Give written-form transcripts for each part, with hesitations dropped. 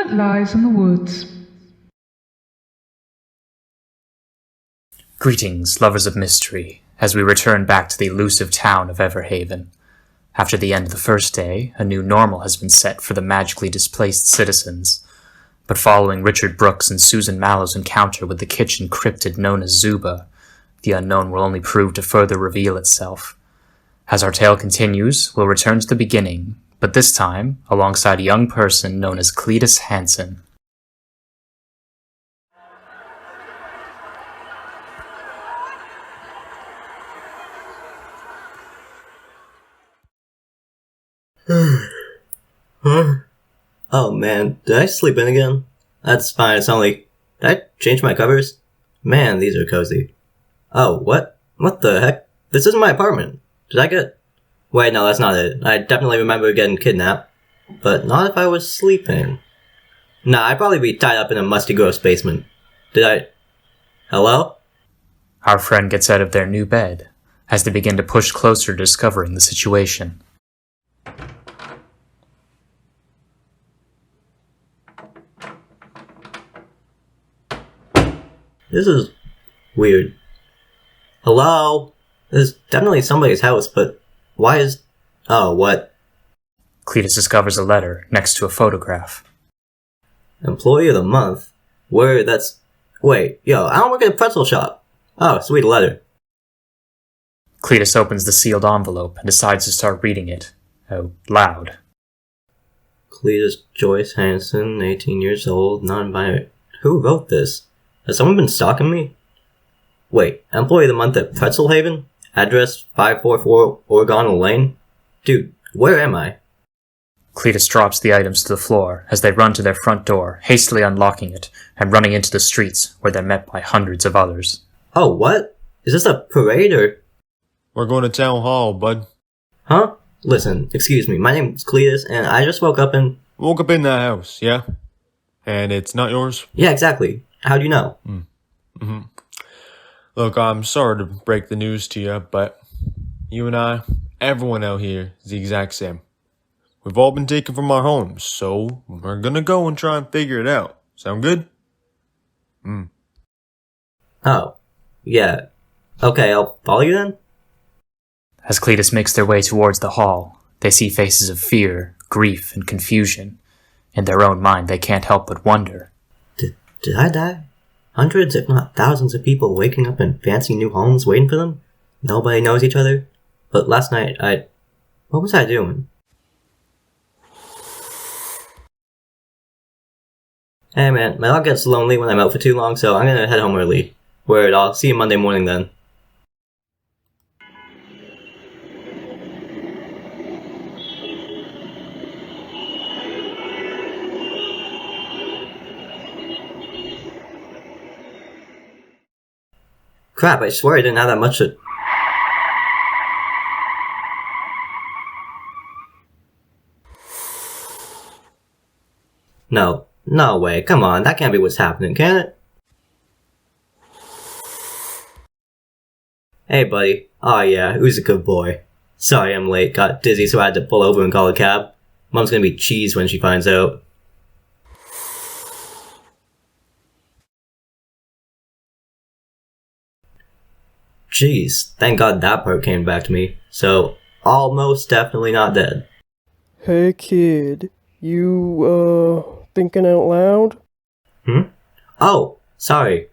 punishment lies in the woods. Greetings, lovers of mystery, as we return back to the elusive town of Everhaven. After the end of the first day, a new normal has been set for the magically displaced citizens. But following Richard Brooks and Susan Mallow's encounter with the kitchen cryptid known as Zuba, the unknown will only prove to further reveal itself. As our tale continues, we'll return to the beginning, but this time alongside a young person known as Cletus Hansen. Huh? Oh man, did I sleep in again? That's fine, it's only... Did I change my covers? Man, these are cozy. Oh, what? What the heck? This isn't my apartment. Did I get... Wait, no, that's not it. I definitely remember getting kidnapped. But not if I was sleeping. Nah, I'd probably be tied up in a musty, gross basement. Did I... Hello? Our friend gets out of their new bed, as they begin to push closer to discovering the situation. This is weird. Hello? This is definitely somebody's house, but why is... Oh, what? Cletus discovers a letter next to a photograph. Employee of the month? Where that's... Wait, yo, I don't work at a pretzel shop. Oh, sweet, a letter. Cletus opens the sealed envelope and decides to start reading it out loud. Cletus Joyce Hansen, 18 years old, non-binary. Who wrote this? Has someone been stalking me? Wait, employee of the month at Pretzelhaven? Address 544 Oregonial Lane? Dude, where am I? Cletus drops the items to the floor as they run to their front door, hastily unlocking it and running into the streets where they're met by hundreds of others. Oh, what? Is this a parade or... We're going to town hall, bud. Huh? Listen, excuse me, my name's Cletus and I just woke up in... Woke up in that house, yeah? And it's not yours? Yeah, exactly. How do you know? Look, I'm sorry to break the news to you, but you and I, everyone out here is the exact same. We've all been taken from our homes, so we're gonna go and try and figure it out. Sound good? Oh. Yeah. Okay, I'll follow you then? As Cletus makes their way towards the hall, they see faces of fear, grief, and confusion. In their own mind, they can't help but wonder. Did I die? Hundreds, if not thousands of people waking up in fancy new homes waiting for them? Nobody knows each other? But last night, what was I doing? Hey man, my dog gets lonely when I'm out for too long, so I'm gonna head home early. Word, I'll see you Monday morning then. Crap, I swear I didn't have that much to... No way, come on, that can't be what's happening, can it? Hey buddy. Oh yeah, who's a good boy? Sorry I'm late, got dizzy so I had to pull over and call a cab. Mom's gonna be cheesed when she finds out. Jeez, thank God that part came back to me. So, almost definitely not dead. Hey kid, you, thinking out loud? Oh, sorry.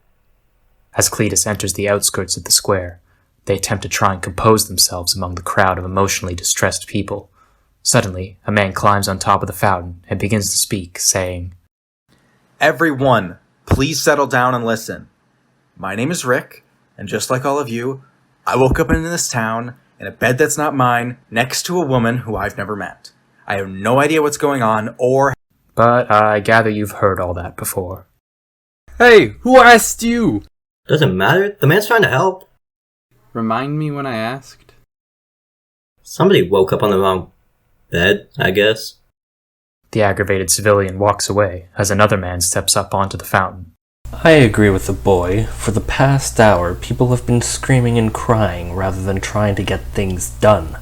As Cletus enters the outskirts of the square, they attempt to try and compose themselves among the crowd of emotionally distressed people. Suddenly, a man climbs on top of the fountain and begins to speak, saying, Everyone, please settle down and listen. My name is Rick, and just like all of you, I woke up in this town, in a bed that's not mine, next to a woman who I've never met. I have no idea what's going on, or... But I gather you've heard all that before. Hey, who asked you? Doesn't matter, the man's trying to help. Remind me when I asked. Somebody woke up on the wrong bed, I guess. The aggravated civilian walks away as another man steps up onto the fountain. I agree with the boy. For the past hour, people have been screaming and crying rather than trying to get things done.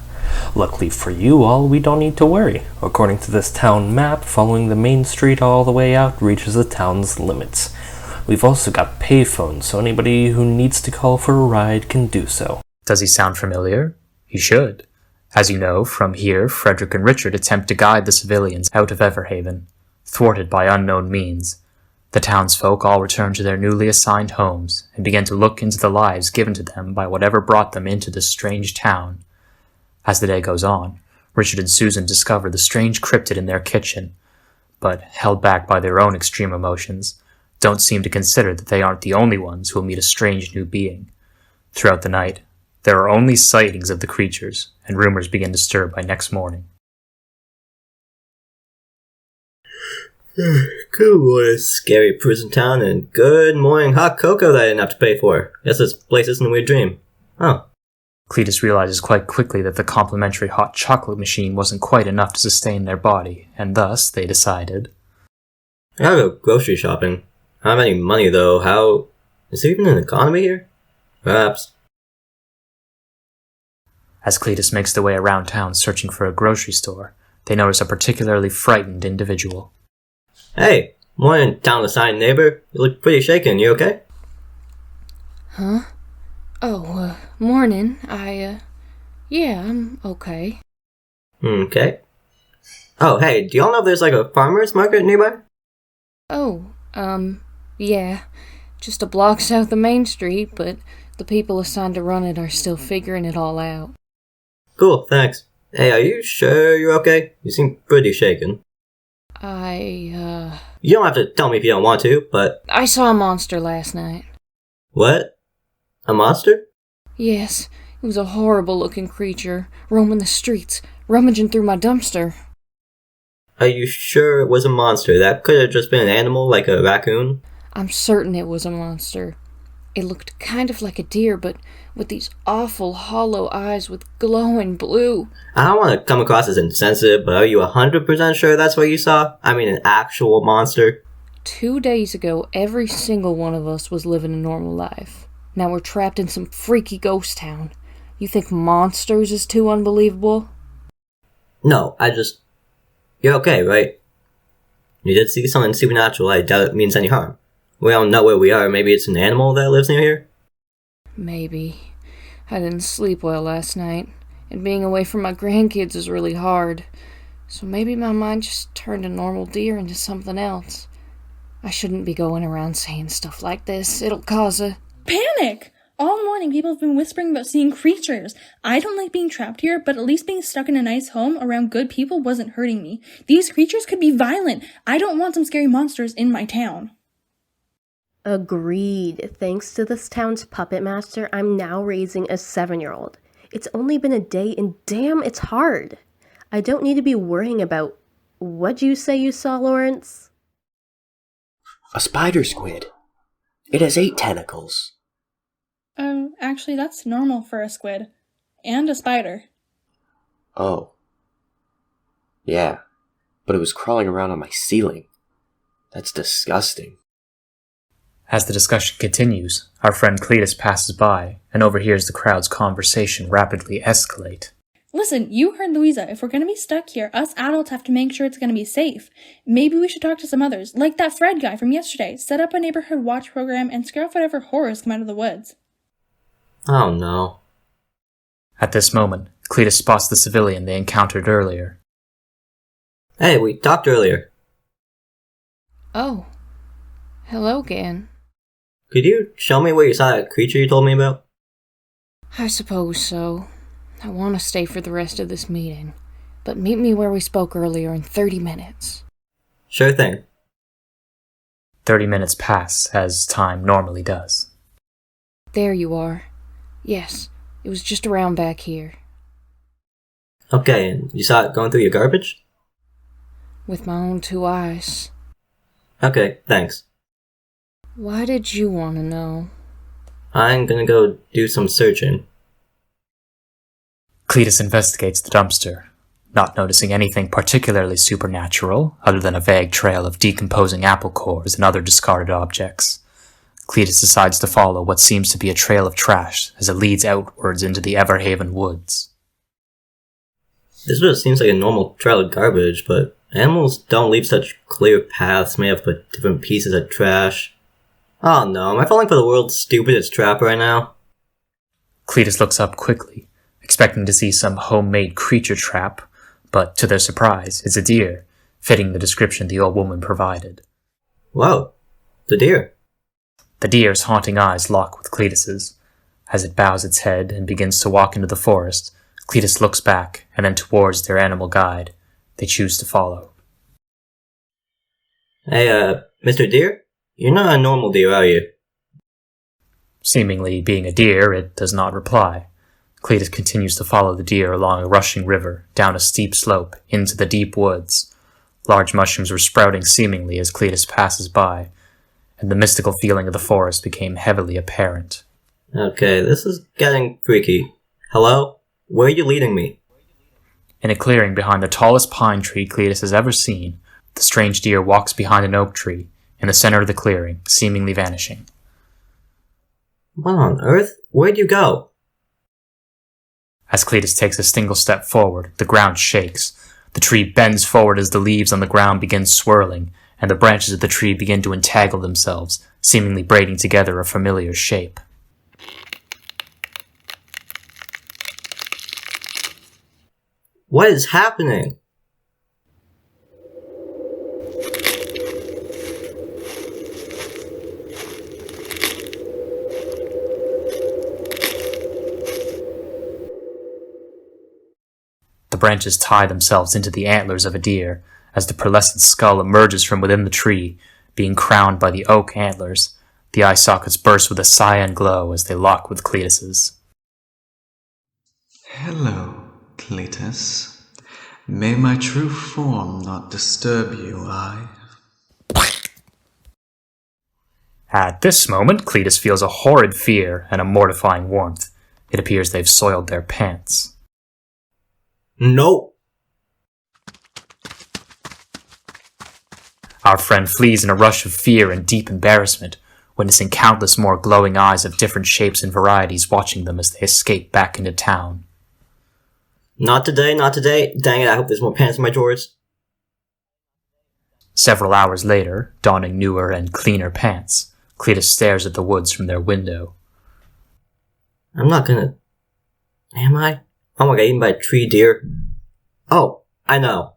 Luckily for you all, we don't need to worry. According to this town map, following the main street all the way out reaches the town's limits. We've also got payphones, so anybody who needs to call for a ride can do so. Does he sound familiar? He should. As you know, from here, Frederick and Richard attempt to guide the civilians out of Everhaven. Thwarted by unknown means, the townsfolk all return to their newly assigned homes and begin to look into the lives given to them by whatever brought them into this strange town. As the day goes on, Richard and Susan discover the strange cryptid in their kitchen, but, held back by their own extreme emotions, don't seem to consider that they aren't the only ones who will meet a strange new being. Throughout the night, there are only sightings of the creatures, and rumors begin to stir by next morning. Good morning, scary prison town, and good morning hot cocoa that I didn't have to pay for. Guess this place isn't a weird dream. Oh. Cletus realizes quite quickly that the complimentary hot chocolate machine wasn't quite enough to sustain their body, and thus they decided, I gotta go grocery shopping. I don't have any money though. How... is there even an economy here? Perhaps. As Cletus makes their way around town searching for a grocery store, they notice a particularly frightened individual. Hey, morning, town assigned neighbor. You look pretty shaken. You okay? Huh? Oh, morning. Yeah, I'm okay. Okay. Oh, hey, do y'all know if there's like a farmer's market nearby? Oh, yeah. Just a block south of Main Street, but the people assigned to run it are still figuring it all out. Cool, thanks. Hey, are you sure you're okay? You seem pretty shaken. You don't have to tell me if you don't want to, but... I saw a monster last night. What? A monster? Yes, it was a horrible-looking creature, roaming the streets, rummaging through my dumpster. Are you sure it was a monster? That could have just been an animal, like a raccoon? I'm certain it was a monster. It looked kind of like a deer, but with these awful hollow eyes with glowing blue. I don't want to come across as insensitive, but are you 100% sure that's what you saw? I mean, an actual monster? 2 days ago, every single one of us was living a normal life. Now we're trapped in some freaky ghost town. You think monsters is too unbelievable? No, You're okay, right? You did see something supernatural. I doubt it means any harm. We don't know where we are. Maybe it's an animal that lives near here? Maybe. I didn't sleep well last night, and being away from my grandkids is really hard. So maybe my mind just turned a normal deer into something else. I shouldn't be going around saying stuff like this. It'll cause a... panic! All morning people have been whispering about seeing creatures. I don't like being trapped here, but at least being stuck in a nice home around good people wasn't hurting me. These creatures could be violent. I don't want some scary monsters in my town. Agreed. Thanks to this town's puppet master, I'm now raising a 7-year-old. It's only been a day and damn, it's hard. I don't need to be worrying about... What'd you say you saw, Lawrence? A spider squid. It has 8 tentacles. Actually, that's normal for a squid. And a spider. Oh. Yeah, but it was crawling around on my ceiling. That's disgusting. As the discussion continues, our friend Cletus passes by and overhears the crowd's conversation rapidly escalate. Listen, you heard Louisa. If we're gonna be stuck here, us adults have to make sure it's gonna be safe. Maybe we should talk to some others, like that Fred guy from yesterday. Set up a neighborhood watch program and scare off whatever horrors come out of the woods. Oh no. At this moment, Cletus spots the civilian they encountered earlier. Hey, we talked earlier. Oh. Hello again. Could you show me where you saw that creature you told me about? I suppose so. I want to stay for the rest of this meeting, but meet me where we spoke earlier in 30 minutes. Sure thing. 30 minutes pass, as time normally does. There you are. Yes, it was just around back here. Okay, and you saw it going through your garbage? With my own 2 eyes. Okay, thanks. Why did you want to know? I'm gonna go do some searching. Cletus investigates the dumpster, not noticing anything particularly supernatural other than a vague trail of decomposing apple cores and other discarded objects. Cletus decides to follow what seems to be a trail of trash as it leads outwards into the Everhaven woods. This just seems like a normal trail of garbage, but animals don't leave such clear paths made up of different pieces of trash. Oh no, am I falling for the world's stupidest trap right now? Cletus looks up quickly, expecting to see some homemade creature trap, but to their surprise, it's a deer, fitting the description the old woman provided. Whoa, the deer. The deer's haunting eyes lock with Cletus's. As it bows its head and begins to walk into the forest, Cletus looks back and then towards their animal guide. They choose to follow. Hey, Mr. Deer? You're not a normal deer, are you? Seemingly being a deer, it does not reply. Cletus continues to follow the deer along a rushing river, down a steep slope, into the deep woods. Large mushrooms were sprouting seemingly as Cletus passes by, and the mystical feeling of the forest became heavily apparent. Okay, this is getting freaky. Hello? Where are you leading me? In a clearing behind the tallest pine tree Cletus has ever seen, the strange deer walks behind an oak tree, in the center of the clearing, seemingly vanishing. What on earth? Where'd you go? As Cletus takes a single step forward, the ground shakes. The tree bends forward as the leaves on the ground begin swirling, and the branches of the tree begin to entangle themselves, seemingly braiding together a familiar shape. What is happening? The branches tie themselves into the antlers of a deer, as the pearlescent skull emerges from within the tree, being crowned by the oak antlers. The eye sockets burst with a cyan glow as they lock with Cletus's. Hello, Cletus. May my true form not disturb you, At this moment, Cletus feels a horrid fear and a mortifying warmth. It appears they've soiled their pants. No. Our friend flees in a rush of fear and deep embarrassment, witnessing countless more glowing eyes of different shapes and varieties watching them as they escape back into town. Not today, not today. Dang it, I hope there's more pants in my drawers. Several hours later, donning newer and cleaner pants, Cletus stares at the woods from their window. I'm not gonna... Am I? I'm gonna get eaten by a tree deer. Oh, I know.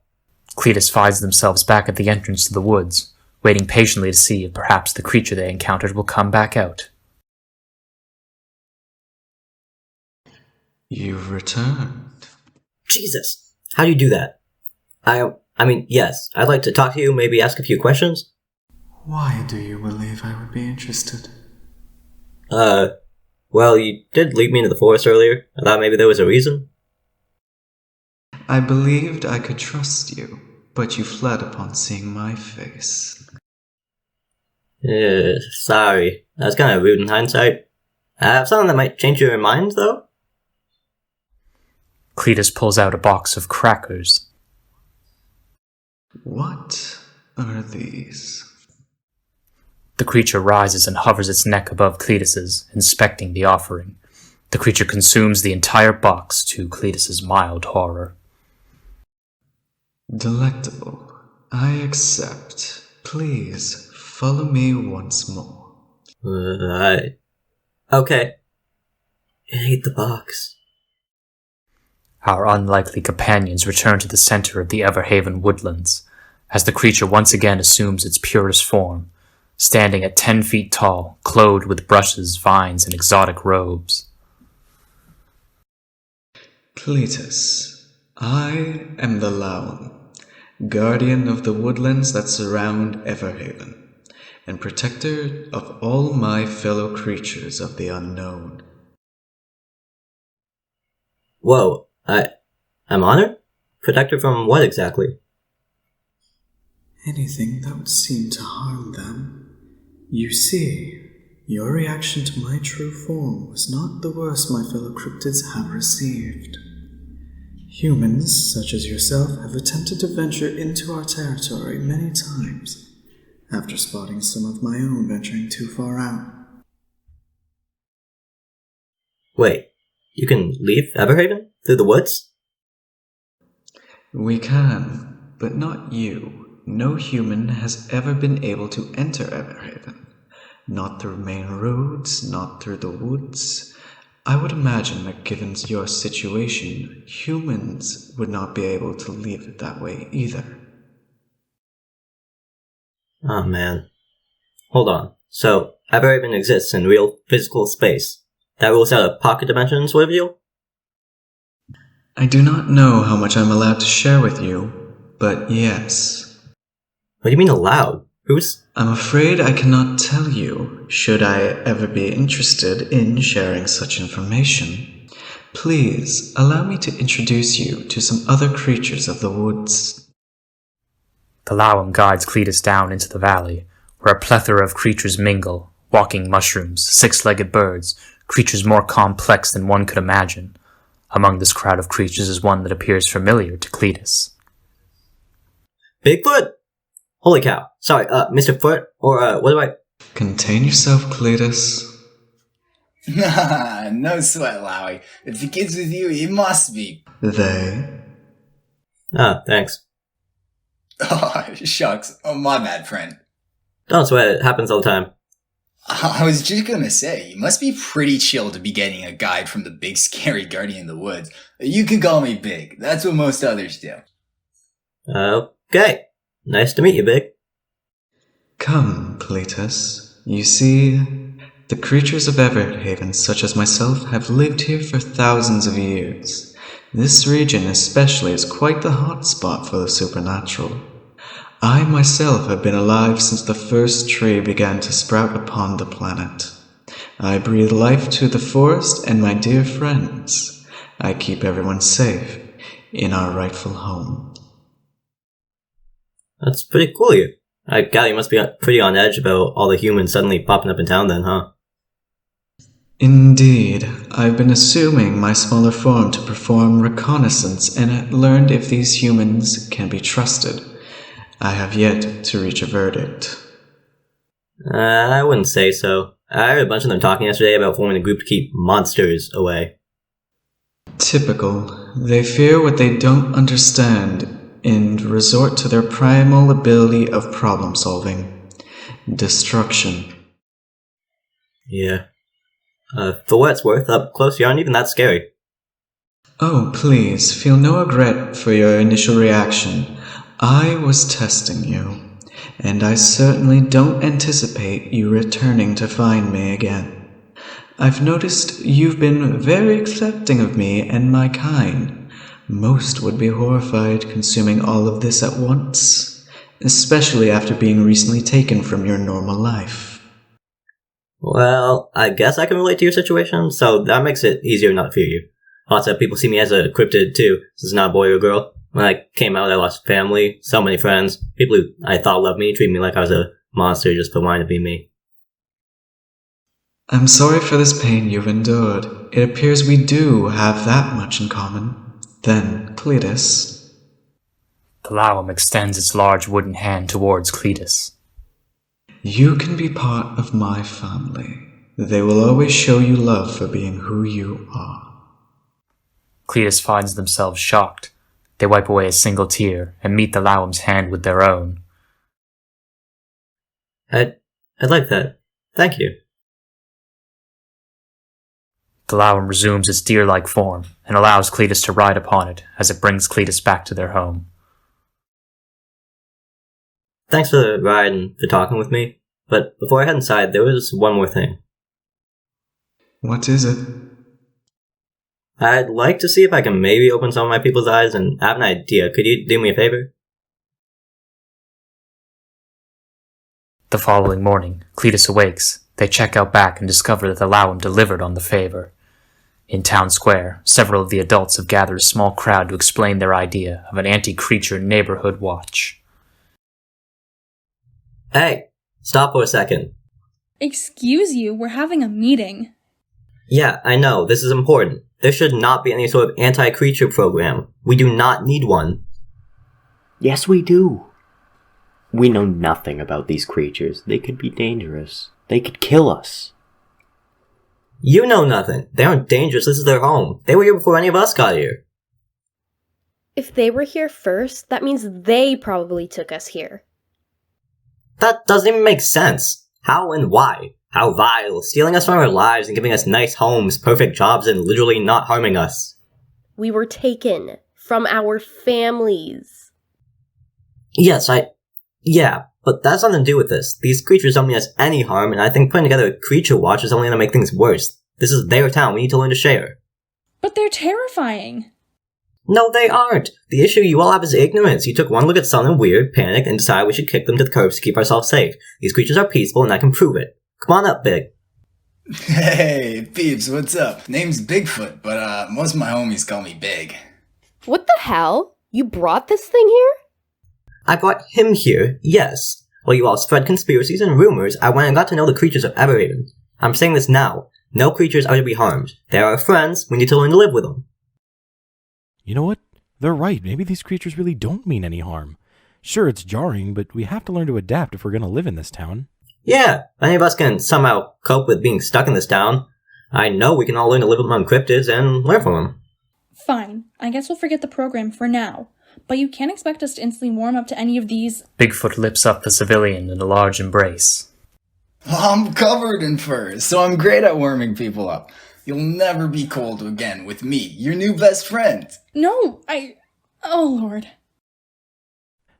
Cletus finds themselves back at the entrance to the woods, waiting patiently to see if perhaps the creature they encountered will come back out. You've returned. Jesus, how do you do that? I mean, yes, I'd like to talk to you, maybe ask a few questions. Why do you believe I would be interested? Well, you did lead me into the forest earlier. I thought maybe there was a reason. I believed I could trust you, but you fled upon seeing my face. Sorry. That's kind of rude in hindsight. I have something that might change your mind, though? Cletus pulls out a box of crackers. What are these? The creature rises and hovers its neck above Cletus's, inspecting the offering. The creature consumes the entire box to Cletus's mild horror. Delectable. I accept. Please, follow me once more. Okay. It ate the box. Our unlikely companions return to the center of the Everhaven woodlands, as the creature once again assumes its purest form, standing at 10 feet tall, clothed with brushes, vines, and exotic robes. Cletus, I am the Laun, guardian of the woodlands that surround Everhaven, and protector of all my fellow creatures of the unknown. Whoa, I'm honored? Protector from what exactly? Anything that would seem to harm them. You see, your reaction to my true form was not the worst my fellow cryptids have received. Humans, such as yourself, have attempted to venture into our territory many times, after spotting some of my own venturing too far out. Wait, you can leave Everhaven? Through the woods? We can, but not you. No human has ever been able to enter Everhaven. Not through main roads, not through the woods. I would imagine that given your situation, humans would not be able to leave it that way either. Oh man. Hold on. So, Everhaven exists in real physical space. That rules out a pocket dimension sort of deal? I do not know how much I'm allowed to share with you, but yes. What do you mean allowed? I'm afraid I cannot tell you, should I ever be interested in sharing such information. Please, allow me to introduce you to some other creatures of the woods. The Lawum guides Cletus down into the valley, where a plethora of creatures mingle, walking mushrooms, six-legged birds, creatures more complex than one could imagine. Among this crowd of creatures is one that appears familiar to Cletus. Bigfoot? Holy cow. Sorry, Mr. Foot? Or, what do I... Contain yourself, Cletus. No sweat, Lowy. If the kid's with you, he must be. They? Ah, thanks. Oh, shucks. Oh, my bad, friend. Don't sweat, it happens all the time. I was just gonna say, you must be pretty chill to be getting a guide from the big scary guardian in the woods. You can call me Big. That's what most others do. Okay. Nice to meet you, Big. Come, Cletus. You see, the creatures of Everhaven, such as myself, have lived here for thousands of years. This region especially is quite the hot spot for the supernatural. I myself have been alive since the first tree began to sprout upon the planet. I breathe life to the forest and my dear friends. I keep everyone safe in our rightful home. That's pretty cool of you. I got you must be pretty on edge about all the humans suddenly popping up in town then, huh? Indeed. I've been assuming my smaller form to perform reconnaissance and learned if these humans can be trusted. I have yet to reach a verdict. I wouldn't say so. I heard a bunch of them talking yesterday about forming a group to keep monsters away. Typical. They fear what they don't understand and resort to their primal ability of problem solving. Destruction. Yeah. For what it's worth, up close you aren't even that scary. Oh, please, feel no regret for your initial reaction. I was testing you, and I certainly don't anticipate you returning to find me again. I've noticed you've been very accepting of me and my kind. Most would be horrified consuming all of this at once, especially after being recently taken from your normal life. Well, I guess I can relate to your situation, so that makes it easier not to fear you. Lots of people see me as a cryptid too. This is not a boy or girl. When I came out, I lost family, so many friends. People who I thought loved me treated me like I was a monster just for wanting to be me. I'm sorry for this pain you've endured. It appears we do have that much in common. Then, Cletus. The Lawum extends its large wooden hand towards Cletus. You can be part of my family. They will always show you love for being who you are. Cletus finds themselves shocked. They wipe away a single tear and meet the Lawum's hand with their own. I'd like that. Thank you. The Lawum resumes its deer-like form and allows Cletus to ride upon it as it brings Cletus back to their home. Thanks for the ride and for talking with me, but before I head inside, there was one more thing. What is it? I'd like to see if I can maybe open some of my people's eyes, and I have an idea. Could you do me a favor? The following morning, Cletus awakes. They check out back and discover that the Lawum delivered on the favor. In town square, several of the adults have gathered a small crowd to explain their idea of an anti-creature neighborhood watch. Hey, stop for a second. Excuse you, we're having a meeting. Yeah, I know, this is important. There should not be any sort of anti-creature program. We do not need one. Yes, we do. We know nothing about these creatures. They could be dangerous. They could kill us. You know nothing. They aren't dangerous. This is their home. They were here before any of us got here. If they were here first, that means they probably took us here. That doesn't even make sense. How and why? How vile, stealing us from our lives and giving us nice homes, perfect jobs, and literally not harming us. We were taken from our families. Yes, Yeah, but that's nothing to do with this. These creatures don't mean us any harm, and I think putting together a creature watch is only going to make things worse. This is their town, we need to learn to share. But they're terrifying. No, they aren't. The issue you all have is ignorance. You took one look at something weird, panicked, and decided we should kick them to the curbs to keep ourselves safe. These creatures are peaceful, and I can prove it. Come on up, Big. Hey, peeps, what's up? Name's Bigfoot, but most of my homies call me Big. What the hell? You brought this thing here? I brought him here, yes. While you all spread conspiracies and rumors, I went and got to know the creatures of Everhaven. I'm saying this now. No creatures are to be harmed. They are our friends. We need to learn to live with them. You know what? They're right. Maybe these creatures really don't mean any harm. Sure, it's jarring, but we have to learn to adapt if we're going to live in this town. Yeah, if any of us can somehow cope with being stuck in this town, I know we can all learn to live among cryptids and learn from them. Fine, I guess we'll forget the program for now. But you can't expect us to instantly warm up to any of these... Bigfoot lips up the civilian in a large embrace. I'm covered in fur, so I'm great at warming people up. You'll never be cold again with me, your new best friend. No, Oh, Lord.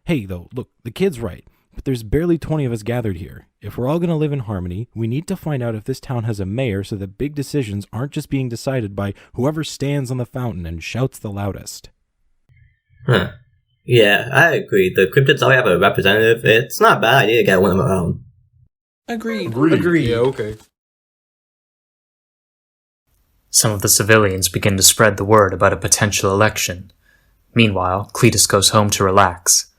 Hey, though, look, the kid's right, but there's barely 20 of us gathered here. If we're all going to live in harmony, we need to find out if this town has a mayor so that big decisions aren't just being decided by whoever stands on the fountain and shouts the loudest. Huh. Yeah, I agree. The cryptids already have a representative. It's not a bad idea to get one of our own. Agreed. Yeah, okay. Some of the civilians begin to spread the word about a potential election. Meanwhile, Cletus goes home to relax.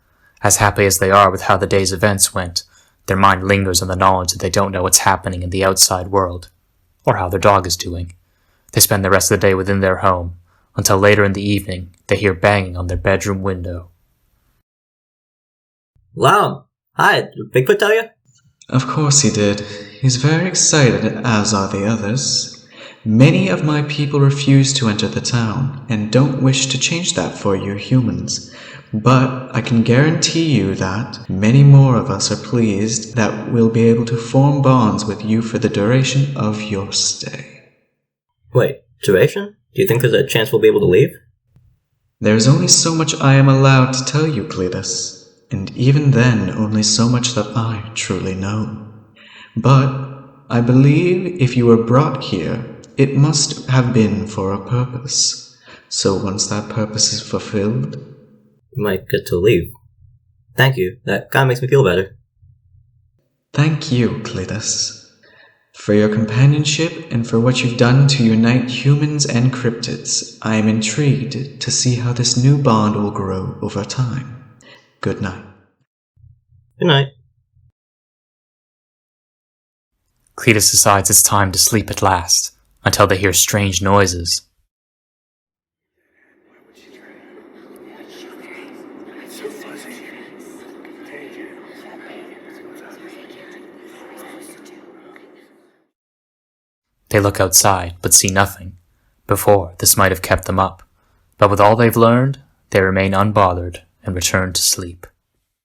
As happy as they are with how the day's events went, their mind lingers on the knowledge that they don't know what's happening in the outside world, or how their dog is doing. They spend the rest of the day within their home, until later in the evening, they hear banging on their bedroom window. Wow. Hi, did Bigfoot tell you? Of course he did. He's very excited, as are the others. Many of my people refuse to enter the town, and don't wish to change that for you humans. But I can guarantee you that many more of us are pleased that we'll be able to form bonds with you for the duration of your stay. Wait, duration? Do you think there's a chance we'll be able to leave? There's only so much I am allowed to tell you, Cletus. And even then, only so much that I truly know. But I believe if you were brought here, it must have been for a purpose. So once that purpose is fulfilled, We might get to leave. Thank you. That kinda makes me feel better. thank you, Cletus, for your companionship and for what you've done to unite humans and cryptids. I am intrigued to see how this new bond will grow over time. Good night. Good night. Cletus decides it's time to sleep at last, until they hear strange noises. They look outside, but see nothing. Before, this might have kept them up, but with all they've learned, they remain unbothered and return to sleep.